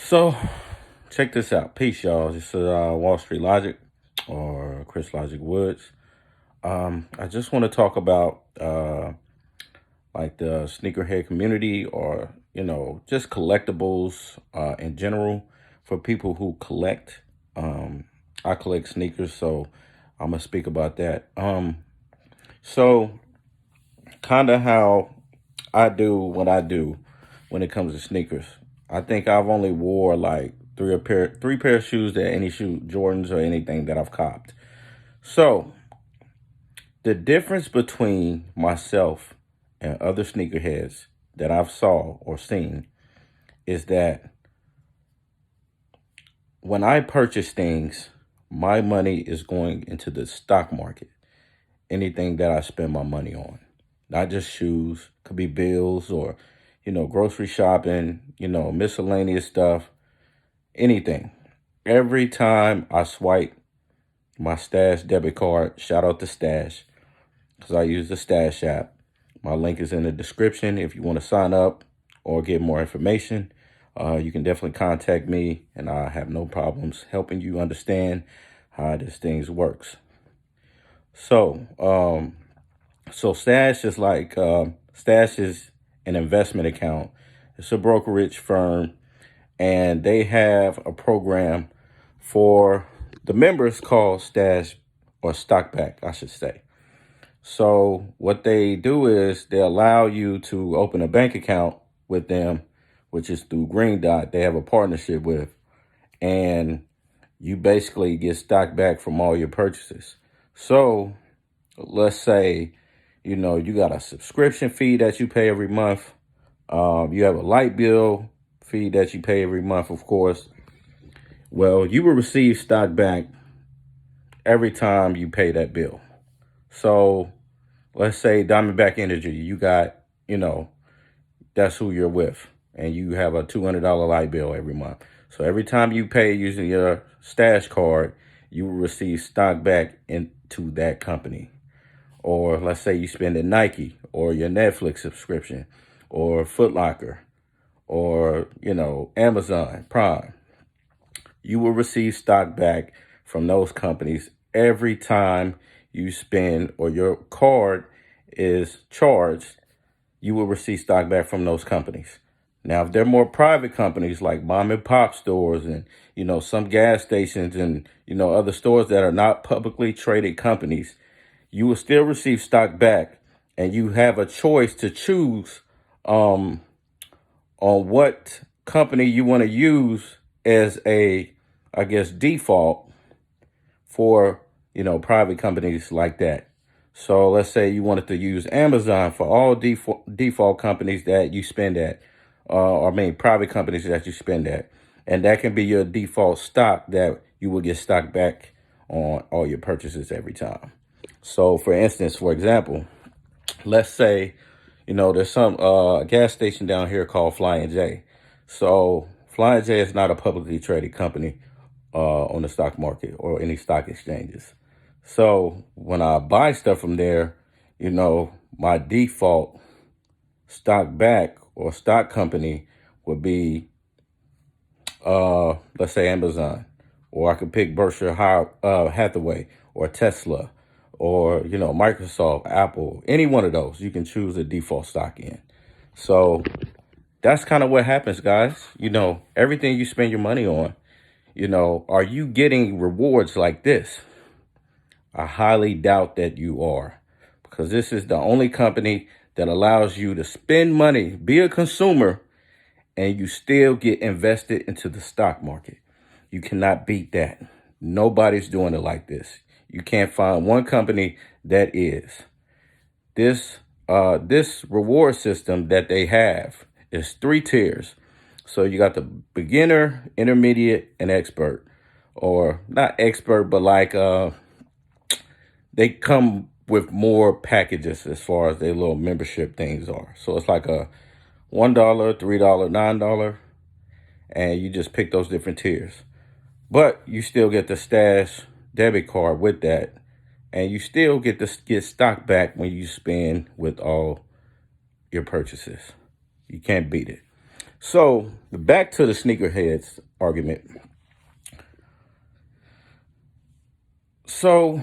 So check this out. Peace, y'all. This is Wall Street Logic or Chris Logic Woods. I just want to talk about like the sneakerhead community or, just collectibles in general for people who collect. I collect sneakers, so I'm going to speak about that. So kind of how I do what I do when it comes to sneakers. I think I've only wore like three pair of shoes that any shoe Jordans or anything that I've copped. So the difference between myself and other sneakerheads that I've saw or seen is that when I purchase things, my money is going into the stock market. Anything that I spend my money on, not just shoes, could be bills or, grocery shopping, miscellaneous stuff, anything. Every time I swipe my Stash debit card, shout out to Stash, because I use the Stash app. My link is in the description. If you want to sign up or get more information, you can definitely contact me, and I have no problems helping you understand how this thing works. So Stash is like Stash is an investment account. It's a brokerage firm, and they have a program for the members called Stash or Stockback, I should say. So what they do is they allow you to open a bank account with them, which is through Green Dot. They have a partnership with, and you basically get stock back from all your purchases. So let's say, you got a subscription fee that you pay every month. You have a light bill fee that you pay every month, of course. Well, you will receive stock back every time you pay that bill. So let's say Diamondback Energy, you got, that's who you're with, and you have a $200 light bill every month. So every time you pay using your Stash card, you will receive stock back into that company. Or let's say you spend at Nike or your Netflix subscription or Foot Locker or, Amazon Prime. You will receive stock back from those companies every time you spend or your card is charged. You will receive stock back from those companies. Now, if they're more private companies like mom and pop stores and, some gas stations and, other stores that are not publicly traded companies, you will still receive stock back, and you have a choice to choose on what company you want to use as I guess, default for, private companies like that. So let's say you wanted to use Amazon for all default companies that you spend at, private companies that you spend at. And that can be your default stock that you will get stock back on all your purchases every time. So for instance, for example, let's say, there's some gas station down here called Flying J. So Flying J is not a publicly traded company on the stock market or any stock exchanges. So when I buy stuff from there, my default stock back or stock company would be, let's say Amazon, or I could pick Berkshire Hathaway or Tesla or, Microsoft, Apple, any one of those. You can choose a default stock in. So that's kind of what happens, guys. Everything you spend your money on, are you getting rewards like this? I highly doubt that you are, because this is the only company that allows you to spend money, be a consumer, and you still get invested into the stock market. You cannot beat that. Nobody's doing it like this. You can't find one company that is. This reward system that they have is 3 tiers. So you got the beginner, intermediate, and expert. Or not expert, but like they come with more packages as far as their little membership things are. So it's like a $1, $3, $9, and you just pick those different tiers. But you still get the Stash debit card with that, and you still get stock back when you spend with all your purchases. You can't beat it. So back to the sneakerheads argument. So,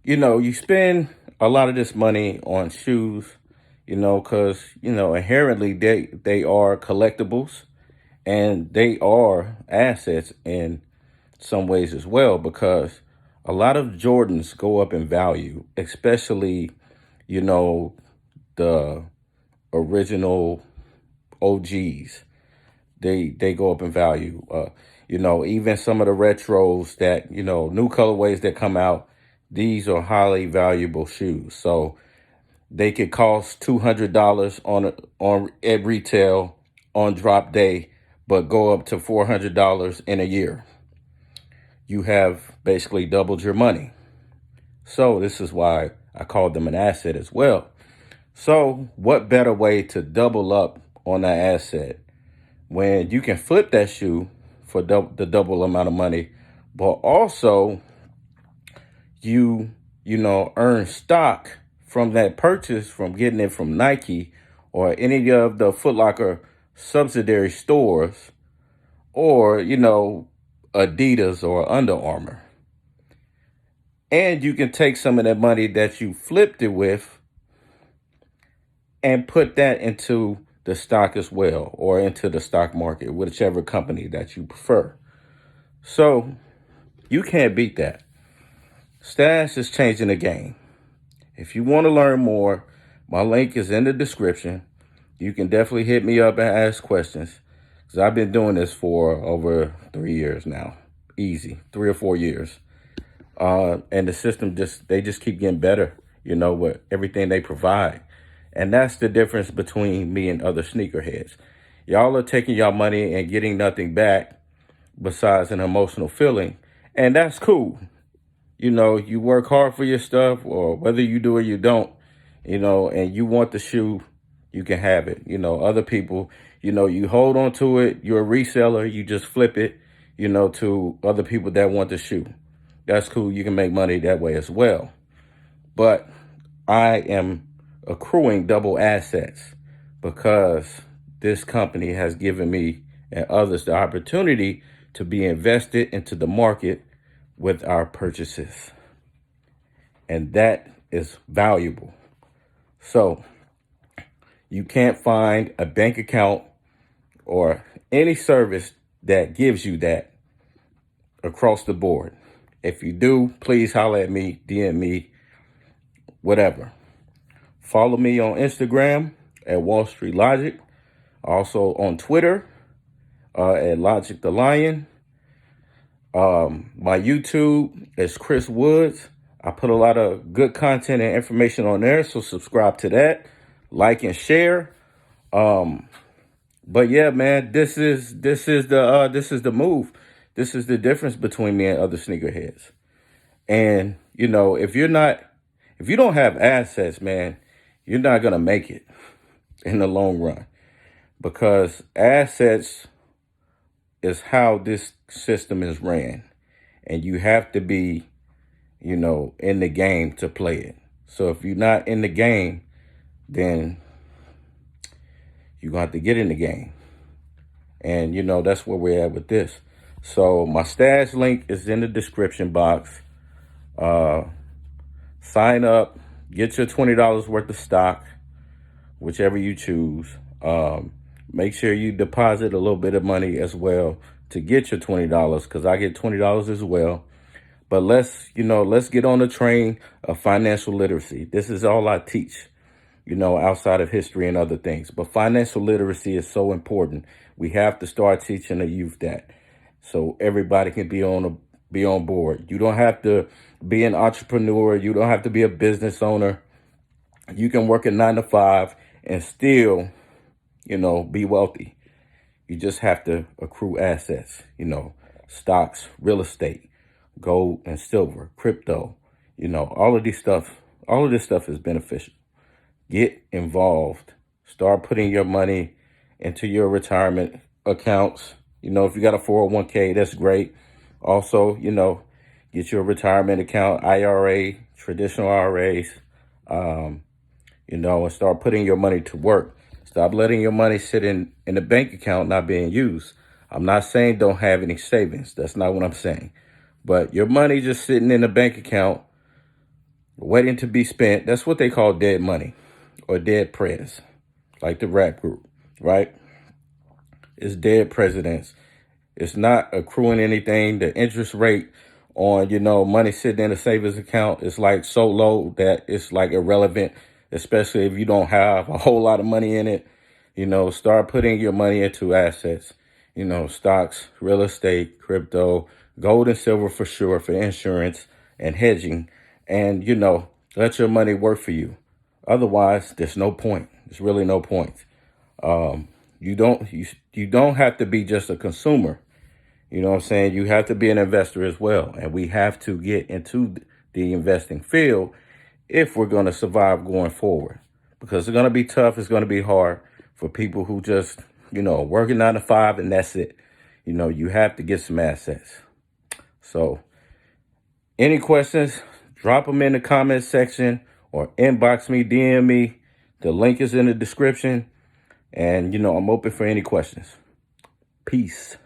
you spend a lot of this money on shoes, because, inherently they are collectibles and they are assets in some ways as well, because a lot of Jordans go up in value, especially, you know, the original OGs. They go up in value. Even some of the retros that, new colorways that come out, these are highly valuable shoes. So they could cost $200 on at retail on drop day, but go up to $400 in a year. You have basically doubled your money. So this is why I called them an asset as well. So what better way to double up on that asset when you can flip that shoe for the double amount of money, but also you earn stock from that purchase, from getting it from Nike or any of the Foot Locker subsidiary stores, or Adidas or Under Armour. And you can take some of that money that you flipped it with and put that into the stock as well, or into the stock market, whichever company that you prefer. So you can't beat that. Stash is changing the game. If you want to learn more, my link is in the description. You can definitely hit me up and ask questions, because I've been doing this for over 3 years now. Easy, 3 or 4 years. And the system they just keep getting better, with everything they provide. And that's the difference between me and other sneakerheads. Y'all are taking y'all money and getting nothing back besides an emotional feeling. And that's cool. You work hard for your stuff, or whether you do or you don't, and you want the shoe, you can have it. Other people, you hold on to it. You're a reseller. You just flip it, to other people that want the shoe. That's cool. You can make money that way as well. But I am accruing double assets because this company has given me and others the opportunity to be invested into the market with our purchases. And that is valuable. So you can't find a bank account or any service that gives you that across the board. If you do, please holler at me, DM me, whatever. Follow me on Instagram at Wall Street Logyc. Also on Twitter at Logic the Lion. My YouTube is Chris Woods. I put a lot of good content and information on there, so subscribe to that, like and share. But yeah, man, this is the move. This is the difference between me and other sneakerheads. And if you don't have assets, man, you're not gonna make it in the long run, because assets is how this system is ran, and you have to be, in the game to play it. So if you're not in the game, then you're gonna have to get in the game. And that's where we're at with this. So my stash link is in the description box. Sign up, get your $20 worth of stock, whichever you choose. Make sure you deposit a little bit of money as well to get your $20, because I get $20 as well. But let's get on the train of financial literacy. This is all I teach, outside of history and other things. But financial literacy is so important. We have to start teaching the youth that, so everybody can be on board. You don't have to be an entrepreneur. You don't have to be a business owner. You can work a 9 to 5 and still, be wealthy. You just have to accrue assets, stocks, real estate, gold and silver, crypto, all of this stuff is beneficial. Get involved. Start putting your money into your retirement accounts. If you got a 401k, that's great. Also, get your retirement account, IRA, traditional IRAs, and start putting your money to work. Stop letting your money sit in the bank account not being used. I'm not saying don't have any savings. That's not what I'm saying. But your money just sitting in the bank account waiting to be spent, that's what they call dead money or dead prez, like the rap group, right? It's dead presidents. It's not accruing anything. The interest rate on, money sitting in a savings account is like so low that it's like irrelevant, especially if you don't have a whole lot of money in it. Start putting your money into assets, stocks, real estate, crypto, gold and silver for sure, for insurance and hedging. And, let your money work for you. Otherwise, there's no point. There's really no point. You don't have to be just a consumer. You know what I'm saying? You have to be an investor as well. And we have to get into the investing field if we're going to survive going forward. Because it's going to be tough. It's going to be hard for people who just, working 9 to 5 and that's it. You have to get some assets. So any questions, drop them in the comment section or inbox me, DM me. The link is in the description. And, I'm open for any questions. Peace.